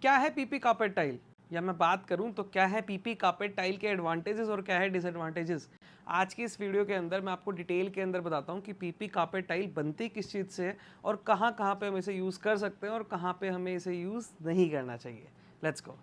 क्या है PP carpet tile, या मैं बात करूं तो क्या है पीपी कार्पेट टाइल के एडवांटेजेस और क्या है डिसएडवांटेजेस। आज की इस वीडियो के अंदर मैं आपको डिटेल के अंदर बताता हूं कि पीपी कार्पेट टाइल बनती किस चीज़ से है और कहां कहां पे हम इसे यूज़ कर सकते हैं और कहां पे हमें इसे यूज़ नहीं करना चाहिए। Let's go.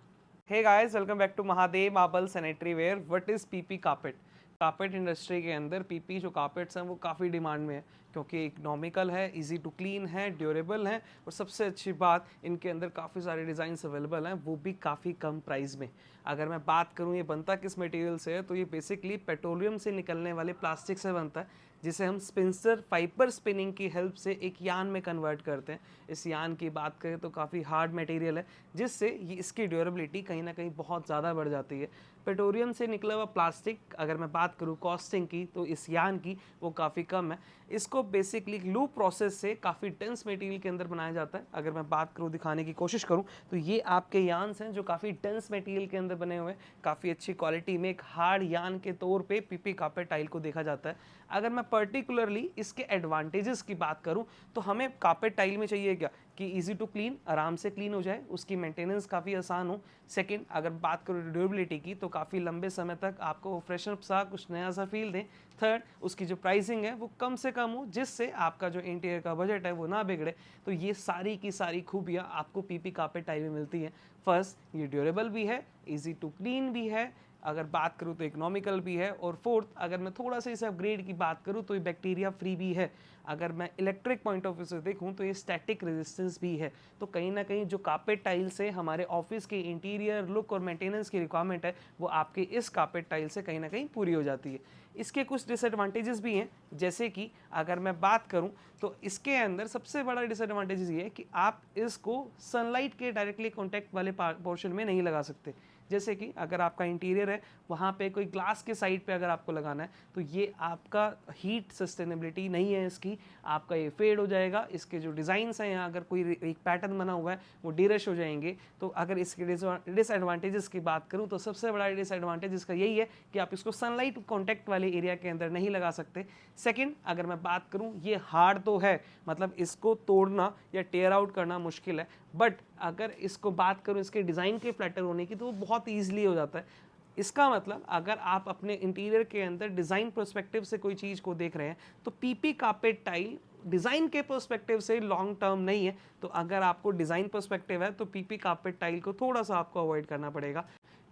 Hey guys, welcome back to Mahadev marble sanitary ware. What is PP carpet. Carpet industry के अंदर पीपी जो कार्पेट्स हैं वो काफ़ी डिमांड में है क्योंकि इकोनॉमिकल है, इजी टू क्लीन है, ड्यूरेबल है और सबसे अच्छी बात इनके अंदर काफ़ी सारे डिज़ाइंस अवेलेबल हैं, वो भी काफ़ी कम प्राइस में। अगर मैं बात करूँ ये बनता किस मटेरियल से है तो ये बेसिकली पेट्रोलियम से निकलने वाले प्लास्टिक से बनता है, जिसे हम स्पिंसर फाइबर स्पिनिंग की हेल्प से एक यान में कन्वर्ट करते हैं। इस यान की बात करें तो काफ़ी हार्ड मटेरियल है, जिससे ये इसकी ड्यूरेबिलिटी कहीं ना कहीं बहुत ज़्यादा बढ़ जाती है। पेट्रोलियम से निकला हुआ प्लास्टिक, अगर मैं बात करूँ कॉस्टिंग की, तो इस यान की वो काफ़ी कम है। इसको बेसिकली लूप प्रोसेस से काफ़ी डेंस मटेरियल के अंदर बनाया जाता है। अगर मैं बात करूँ, दिखाने की कोशिश करूँ, तो ये आपके यान्स हैं जो काफ़ी डेंस मटेरियल के अंदर बने हुए हैं, काफ़ी अच्छी क्वालिटी में एक हार्ड यान के तौर पे पीपी कार्पेट टाइल को देखा जाता है। अगर मैं पर्टिकुलरली इसके एडवांटेजेस की बात करूं तो हमें कार्पेट टाइल में चाहिए क्या कि इजी टू क्लीन, आराम से क्लीन हो जाए, उसकी मेंटेनेंस काफ़ी आसान हो। सेकंड, अगर बात करूँ ड्यूरेबिलिटी की तो काफ़ी लंबे समय तक आपको फ्रेशनर सा कुछ नया सा फील दें। थर्ड, उसकी जो प्राइसिंग है वो कम से कम हो, जिससे आपका जो इंटीरियर का बजट है वो ना बिगड़े। तो ये सारी की सारी खूबियाँ आपको पीपी कार्पेट टाइल में मिलती हैं। फर्स्ट, ये ड्यूरेबल भी है, इजी टू क्लीन भी है, अगर बात करूँ तो इकोनॉमिकल भी है, और फोर्थ, अगर मैं थोड़ा सा इसे अपग्रेड की बात करूँ तो ये बैक्टीरिया फ्री भी है। अगर मैं इलेक्ट्रिक पॉइंट ऑफ व्यू से देखूँ तो ये स्टैटिक रेजिस्टेंस भी है। तो कहीं ना कहीं जो कार्पेट टाइल से हमारे ऑफिस के इंटीरियर लुक और मेंटेनेंस की रिक्वायरमेंट है वो आपके इस कार्पेट टाइल से कहीं ना कहीं पूरी हो जाती है। इसके कुछ डिसएडवांटेजेस भी हैं, जैसे कि अगर मैं बात करूं तो इसके अंदर सबसे बड़ा डिसएडवांटेज ये है कि आप इसको सनलाइट के डायरेक्टली कॉन्टैक्ट वाले पोर्शन में नहीं लगा सकते। जैसे कि अगर आपका इंटीरियर है वहाँ पे कोई ग्लास के साइड पे अगर आपको लगाना है तो ये आपका हीट सस्टेनेबिलिटी नहीं है इसकी, आपका ये फेड हो जाएगा। इसके जो डिज़ाइंस हैं, यहाँ अगर कोई एक पैटर्न बना हुआ है वो डिरश हो जाएंगे। तो अगर इसके डिसएडवांटेजेस की बात करूँ तो सबसे बड़ा डिसएडवांटेज इसका यही है कि आप इसको सनलाइट कॉन्टैक्ट वाले एरिया के अंदर नहीं लगा सकते। सेकेंड, अगर मैं बात करूँ, ये हार्ड तो है, मतलब इसको तोड़ना या टेयर आउट करना मुश्किल है, बट अगर इसको बात करूँ इसके डिज़ाइन के फ्लैटर होने की तो वो बहुत ईजिली हो जाता है। इसका मतलब अगर आप अपने इंटीरियर के अंदर डिज़ाइन पर्सपेक्टिव से कोई चीज़ को देख रहे हैं तो पीपी कार्पेट टाइल डिज़ाइन के पर्सपेक्टिव से लॉन्ग टर्म नहीं है। तो अगर आपको डिज़ाइन पर्सपेक्टिव है तो पीपी कार्पेट टाइल को थोड़ा सा आपको अवॉइड करना पड़ेगा।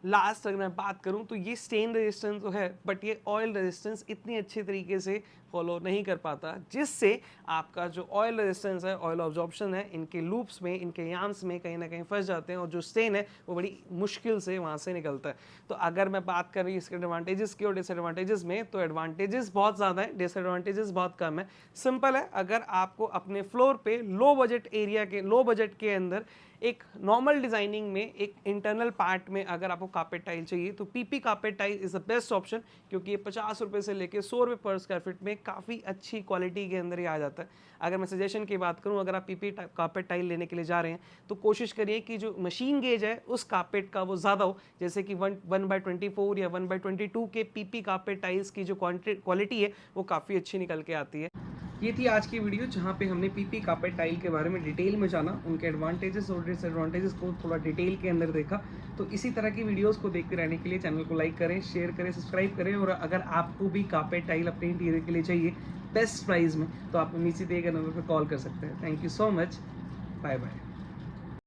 लास्ट, अगर मैं बात करूं तो ये स्टेन रेजिस्टेंस तो है, बट ये ऑयल रेजिस्टेंस इतनी अच्छी तरीके से फॉलो नहीं कर पाता, जिससे आपका जो ऑयल रेजिस्टेंस है, ऑयल ऑब्जॉर्प्शन है, इनके लूप्स में, इनके याम्स में कहीं ना कहीं फंस जाते हैं और जो स्टेन है वो बड़ी मुश्किल से वहाँ से निकलता है। तो अगर मैं बात करूँ इसके एडवांटेजेस की और डिसएडवांटेजेस में, तो एडवांटेजेस बहुत ज़्यादा है, डिसएडवांटेजेस बहुत कम है। सिंपल है, अगर आपको अपने फ्लोर पे लो बजट के अंदर एक नॉर्मल डिजाइनिंग में एक इंटरनल पार्ट में अगर आपको कार्पेट टाइल चाहिए तो PP carpet tile is the best option, क्योंकि ये 50 रुपये से लेकर 100 रुपये पर स्क्वायर फीट में काफ़ी अच्छी क्वालिटी के अंदर ही आ जाता है। अगर मैं सजेशन की बात करूं, अगर आप पीपी कार्पेट टाइल लेने के लिए जा रहे हैं तो कोशिश करिए कि जो मशीन गेज है उस कार्पेट का वो ज़्यादा हो, जैसे कि 1/24 या 1/22 के पीपी कार्पेट टाइल्स की जो क्वालिटी है वो काफ़ी अच्छी निकल के आती है। ये थी आज की वीडियो जहाँ पे हमने पीपी कार्पेट टाइल के बारे में डिटेल में जाना, उनके एडवांटेजेस और डिसएडवांटेजेस को थोड़ा डिटेल के अंदर देखा। तो इसी तरह की वीडियोस को देखते रहने के लिए चैनल को लाइक करें, शेयर करें, सब्सक्राइब करें, और अगर आपको भी कार्पेट टाइल अपने इंटीरियर के लिए चाहिए बेस्ट प्राइस में तो आप नीचे दिए गए नंबर पर कॉल कर सकते हैं। Thank you so much, bye bye.